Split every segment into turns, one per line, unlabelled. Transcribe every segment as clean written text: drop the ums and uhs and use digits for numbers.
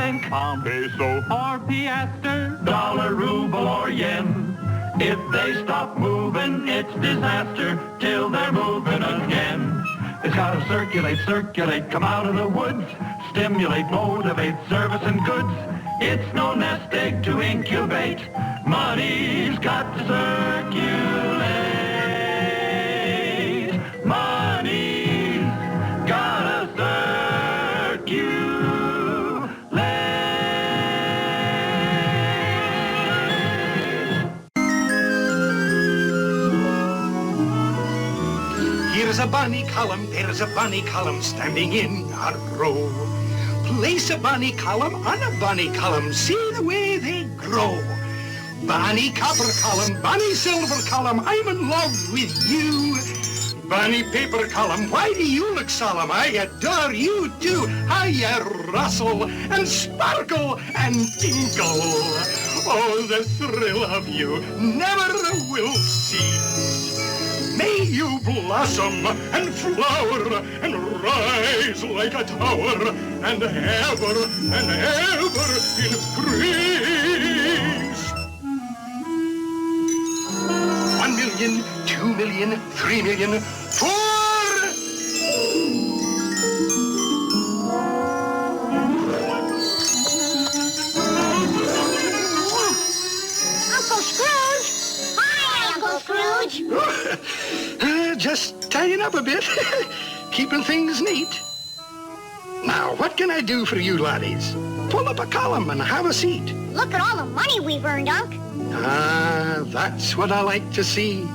franc,
pound, peso,
or piaster,
dollar, ruble, or yen. If they stop moving, it's disaster till they're moving again. It's gotta circulate, circulate, come out of the woods, stimulate, motivate, service and goods. It's no nest egg to incubate. Money's got to circulate. Money's gotta circulate.
Here's a bonny column, there's a bonny column standing in a row. Place a bonny column on a bonny column, see the way they grow. Bonny copper column, bonny silver column, I'm in love with you. Bonny paper column, why do you look solemn? I adore you too. How you rustle and sparkle and tinkle. Oh, the thrill of you never will cease. May you blossom and flower and rise like a tower and ever increase. 1 million, 2 million, 3 million, 4.
Uncle Scrooge! Hi, Uncle Scrooge!
Just tidying up a bit, keeping things neat. Now, what can I do for you laddies? Pull up a column and have a seat.
Look at all the money we've earned, Unc.
Ah, that's what I like to see.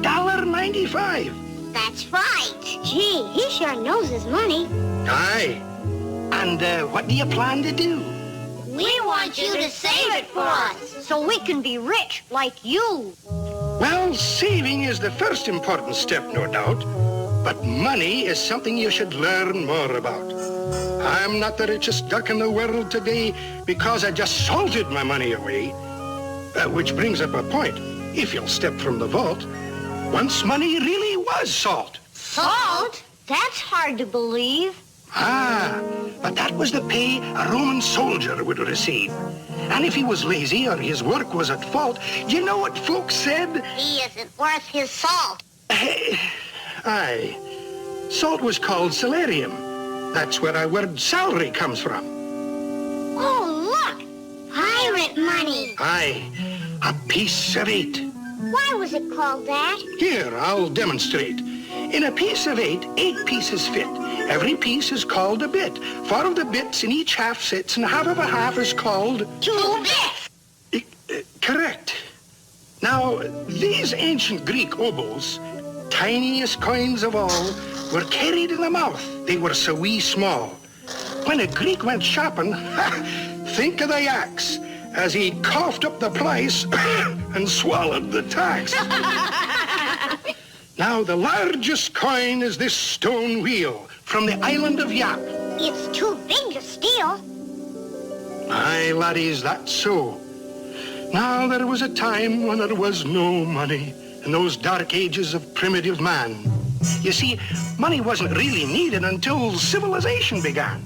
$1.95.
That's right. Gee, he sure knows his money.
Aye. And what do you plan to do?
We want you to save it for us, so we can be rich like you.
Well, saving is the first important step, no doubt. But money is something you should learn more about. I'm not the richest duck in the world today because I just salted my money away. Which brings up a point. If you'll step from the vault, once money really was salt.
Salt? That's hard to believe.
Ah, but that was the pay a Roman soldier would receive. And if he was lazy or his work was at fault, you know what folks said?
He isn't worth his salt.
Aye. Salt was called salarium. That's where our word salary comes from.
Oh, look! Pirate money.
Aye, a piece of 8.
Why was it called that?
Here, I'll demonstrate. In a piece of 8, 8 pieces fit. Every piece is called a bit. 4 of the bits in each half sits, and half of a half is called...
2 bits.
Correct. Now, these ancient Greek obols, tiniest coins of all, were carried in the mouth. They were so wee small. When a Greek went shopping, think of the axe, as he coughed up the price and swallowed the tax. Now, the largest coin is this stone wheel from the island of Yap.
It's too big to steal.
Aye, laddies, that's so. Now, there was a time when there was no money in those dark ages of primitive man. You see, money wasn't really needed until civilization began.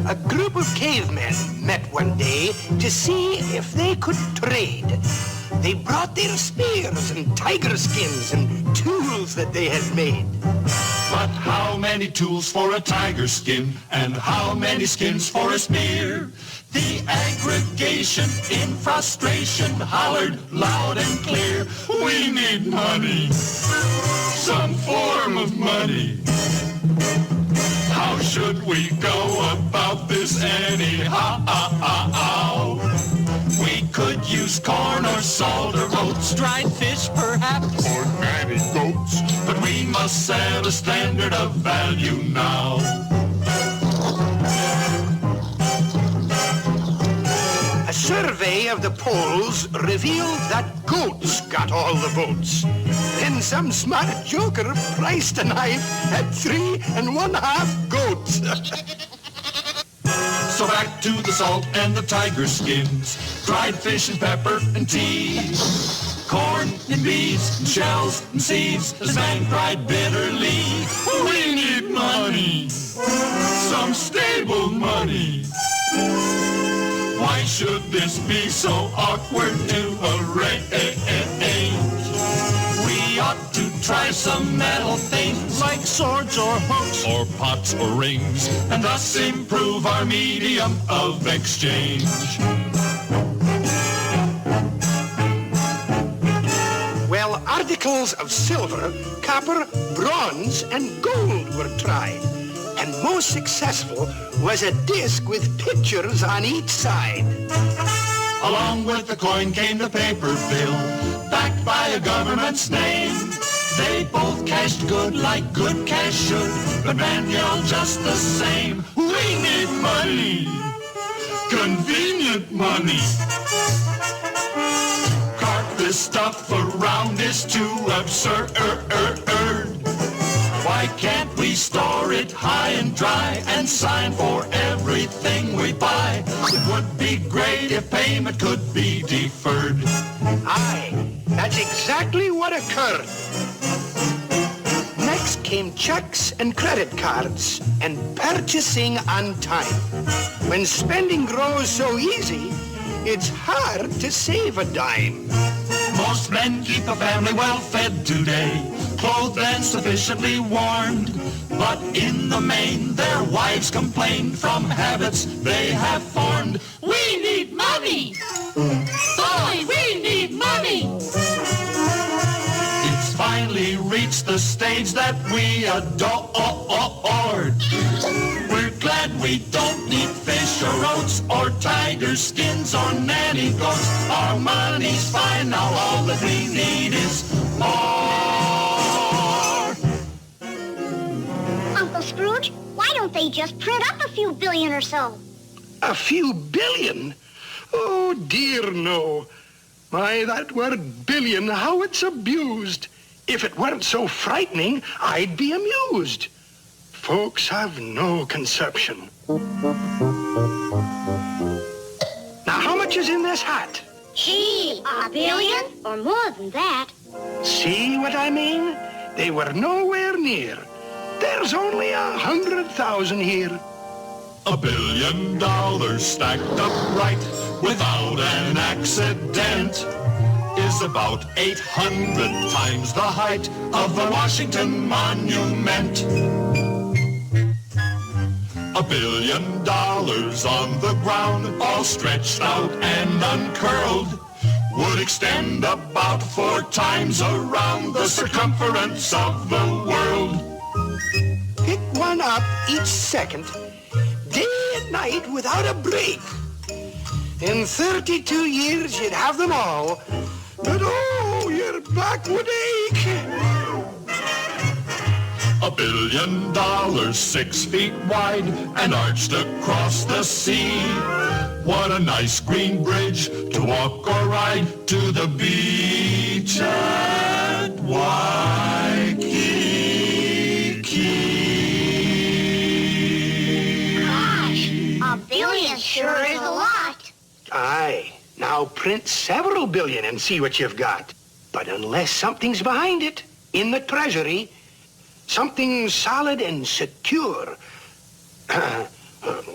A group of cavemen met one day to see if they could trade. They brought their spears and tiger skins and tools that they had made.
But how many tools for a tiger skin and how many skins for a spear? The aggregation in frustration hollered loud and clear, we need money, some form of money. How should we go about this anyhow? We could use corn or salt or oats, dried fish perhaps, or nanny goats, but we must set a standard of value now.
A survey of the polls revealed that goats got all the votes. Then some smart joker priced a knife at 3 1/2 goats.
So back to the salt and the tiger skins, dried fish and pepper and tea. corn and beans and shells and seeds. As man cried bitterly, we need money, some stable money. Why should this be so awkward to arrange? We ought to try some metal things like swords or hooks or pots or rings, and thus improve our medium of exchange.
Well, articles of silver, copper, bronze, and gold were tried. And most successful was a disc with pictures on each side.
Along with the coin came the paper bill, backed by a government's name. They both cashed good like good cash should, but man yelled just the same. We need money, convenient money. Cart this stuff around is too absurd. Why can't we store it high and dry and sign for everything we buy? It would be great if payment could be deferred.
Aye, that's exactly what occurred. Next came checks and credit cards and purchasing on time. When spending grows so easy, it's hard to save a dime.
Most men keep a family well fed today, clothed and sufficiently warmed. But in the main, their wives complain from habits they have formed. We need money! Boy, we need money! It's finally reached the stage that we adored. We're glad we don't need fish or oats or tiger skins or nanny goats. Our money's fine now, all that we need is more.
Uncle Scrooge, why don't they just print up a few billion or so?
A few billion? Oh, dear, no. My, that word billion, how it's abused. If it weren't so frightening, I'd be amused. Folks have no conception. Now, how much is in this hat?
Gee, $1 billion? Or more than that.
See what I mean? They were nowhere near. There's only 100,000 here.
$1 billion stacked upright without an accident is about 800 times the height of the Washington Monument. $1 billion on the ground, all stretched out and uncurled, would extend about 4 times around the circumference of the world.
Pick one up each second, day and night without a break. In 32 years, you'd have them all, but oh, your back would ache.
$1 billion, 6 feet wide and arched across the sea. What a nice green bridge to walk or ride to the beach at Waikiki.
Gosh, $1 billion sure is a lot.
Aye, now print several billion and see what you've got. But unless something's behind it, in the treasury, something solid and secure,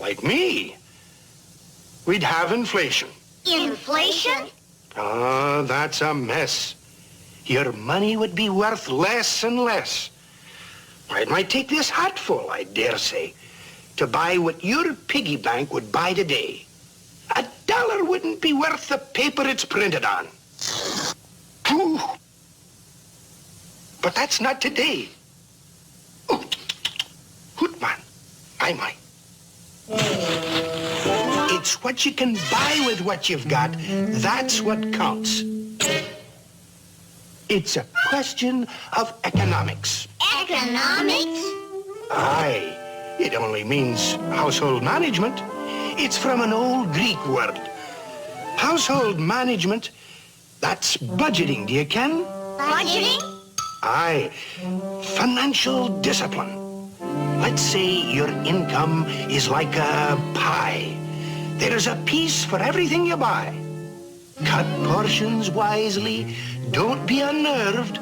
like me, we'd have inflation.
Inflation?
Ah, that's a mess. Your money would be worth less and less. It might take this hatful, I dare say, to buy what your piggy bank would buy today. $1 wouldn't be worth the paper it's printed on. Ooh. But that's not today. Oh, Hootman, my. It's what you can buy with what you've got. That's what counts. It's a question of economics.
Economics?
Aye, it only means household management. It's from an old Greek word. Household management, that's budgeting, do you ken?
Budgeting?
Aye, financial discipline. Let's say your income is like a pie. There's a piece for everything you buy. Cut portions wisely, don't be unnerved,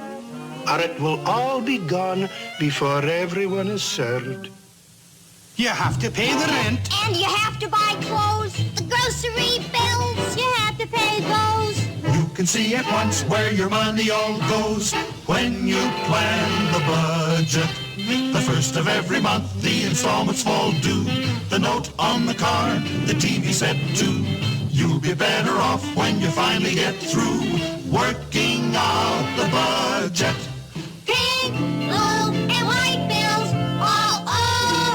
or it will all be gone before everyone is served. You have to pay the rent.
And you have to buy clothes, the grocery bills, you have to pay those.
You can see at once where your money all goes when you plan the budget. The first of every month, the installments fall due. The note on the car, the TV set too. You'll be better off when you finally get through working out the budget.
Pink, blue, and white bills all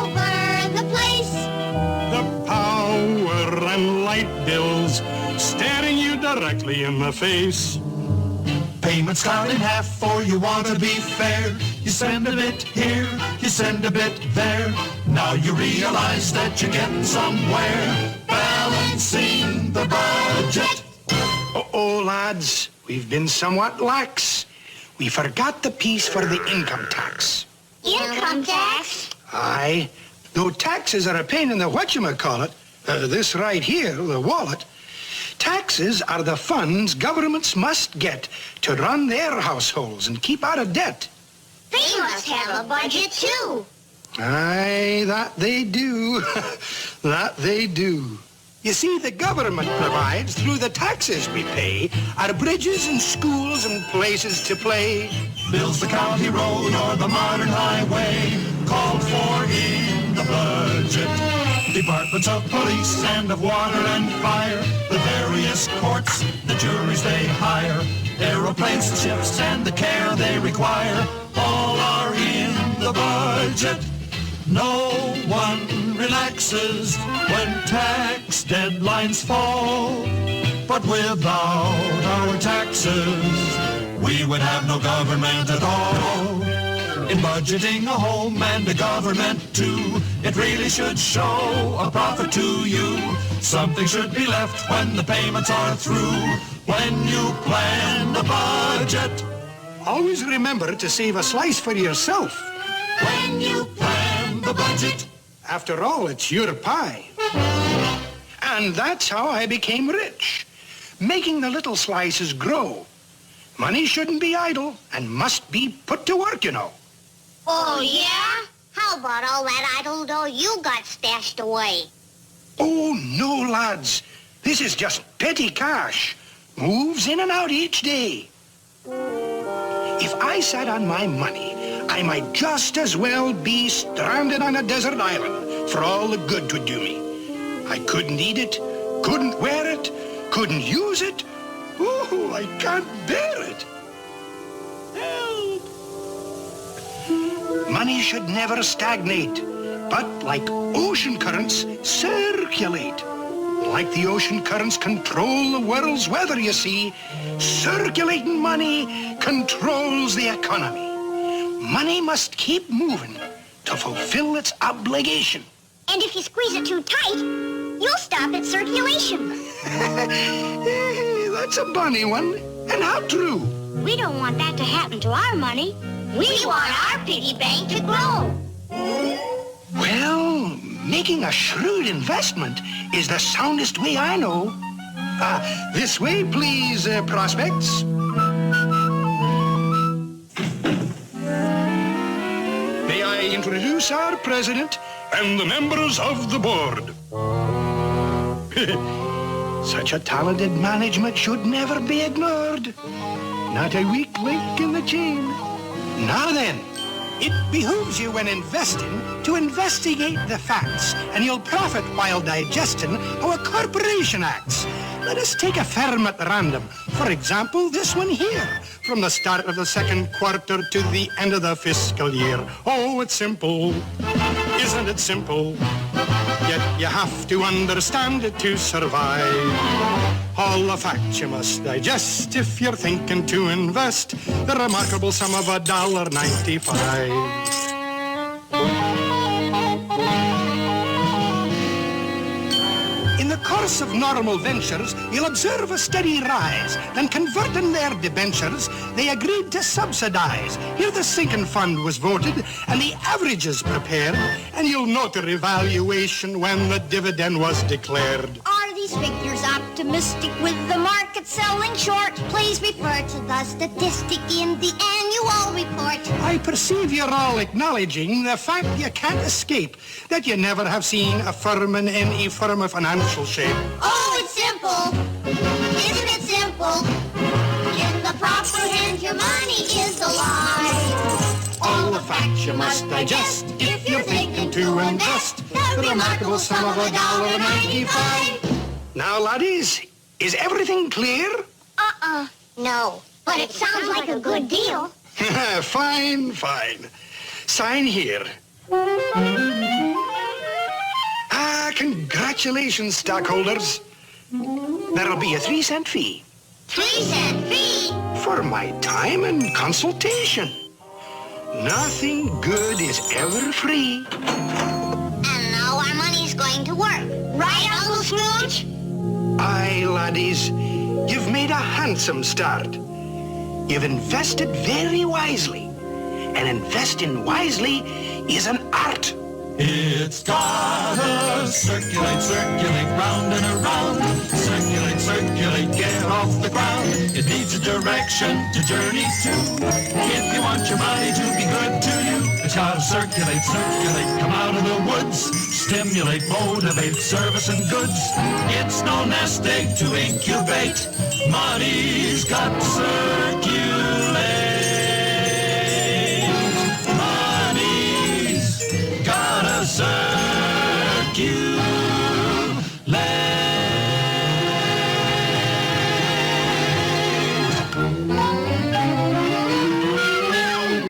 over the place.
The power and light bills staring you directly in the face.
Payments cut in half, for you want to be fair. You send a bit here, you send a bit there. Now you realize that you're getting somewhere, balancing the budget.
Uh-oh, lads, we've been somewhat lax. We forgot the piece for the income tax.
Income tax?
Aye, though taxes are a pain in the whatchamacallit, this right here, the wallet, taxes are the funds governments must get to run their households and keep out of debt.
They must have a budget, too.
Aye, that they do. That they do. You see, the government provides, through the taxes we pay, our bridges and schools and places to play.
Builds the county road or the modern highway, called for in the budget. Departments of police and of water and fire, the various courts, the juries they hire, aeroplanes and ships and the care they require, all are in the budget. No one relaxes when tax deadlines fall, but without our taxes, we would have no government at all. In budgeting a home and a government too, it really should show a profit to you. Something should be left when the payments are through, when you plan the budget.
Always remember to save a slice for yourself.
When you plan the budget.
After all, it's your pie. And that's how I became rich, making the little slices grow. Money shouldn't be idle and must be put to work, you know.
Oh, yeah? How about all that idle dough you got stashed away?
Oh, no, lads. This is just petty cash. Moves in and out each day. If I sat on my money, I might just as well be stranded on a desert island for all the good 'twould do me. I couldn't eat it, couldn't wear it, couldn't use it. Oh, I can't bear it. Help! Money should never stagnate, but like ocean currents, circulate. Like the ocean currents control the world's weather, you see, circulating money controls the economy. Money must keep moving to fulfill its obligation.
And if you squeeze it too tight, you'll stop its circulation.
That's a bunny one. And how true?
We don't want that to happen to our money. We want our piggy bank to grow.
Well, making a shrewd investment is the soundest way I know. This way, please, prospects. May I introduce our president and the members of the board. Such a talented management should never be ignored. Not a weak link in the chain. Now then, it behooves you when investing to investigate the facts, and you'll profit while digesting how a corporation acts. Let us take a firm at random. For example, this one here, from the start of the second quarter to the end of the fiscal year. Oh, it's simple. Isn't it simple? Yet you have to understand it to survive. All the facts you must digest if you're thinking to invest the remarkable sum of $1.95. In the course of normal ventures, you'll observe a steady rise. Then converting their debentures, they agreed to subsidize. Here the sinking fund was voted and the averages prepared, and you'll note the revaluation when the dividend was declared.
Are the these figures optimistic with the market selling short? Please refer to the statistic in the annual report.
I perceive you're all acknowledging the fact you can't escape that you never have seen a firm in any firm of financial shape.
Oh, it's simple. Isn't it simple? In the proper hands, your money is alive.
All the facts you must digest if you're thinking to invest the remarkable sum of $1.95. Now, laddies, is everything clear?
No, but it sounds like a good deal.
Fine. Sign here. Congratulations, stockholders. There'll be a 3-cent fee.
3-cent fee?
For my time and consultation. Nothing good is ever free.
And now our money's going to work. Right, Uncle Scrooge?
Aye, laddies, you've made a handsome start. You've invested very wisely. And investing wisely is an art.
It's gotta circulate, circulate, round and around. Circulate, circulate, get off the ground. It needs a direction to journey to. If you want your money to be good to you, it's gotta circulate, circulate, come out of the woods. Stimulate, motivate, service and goods. It's no nest egg to incubate. Money's got to circulate.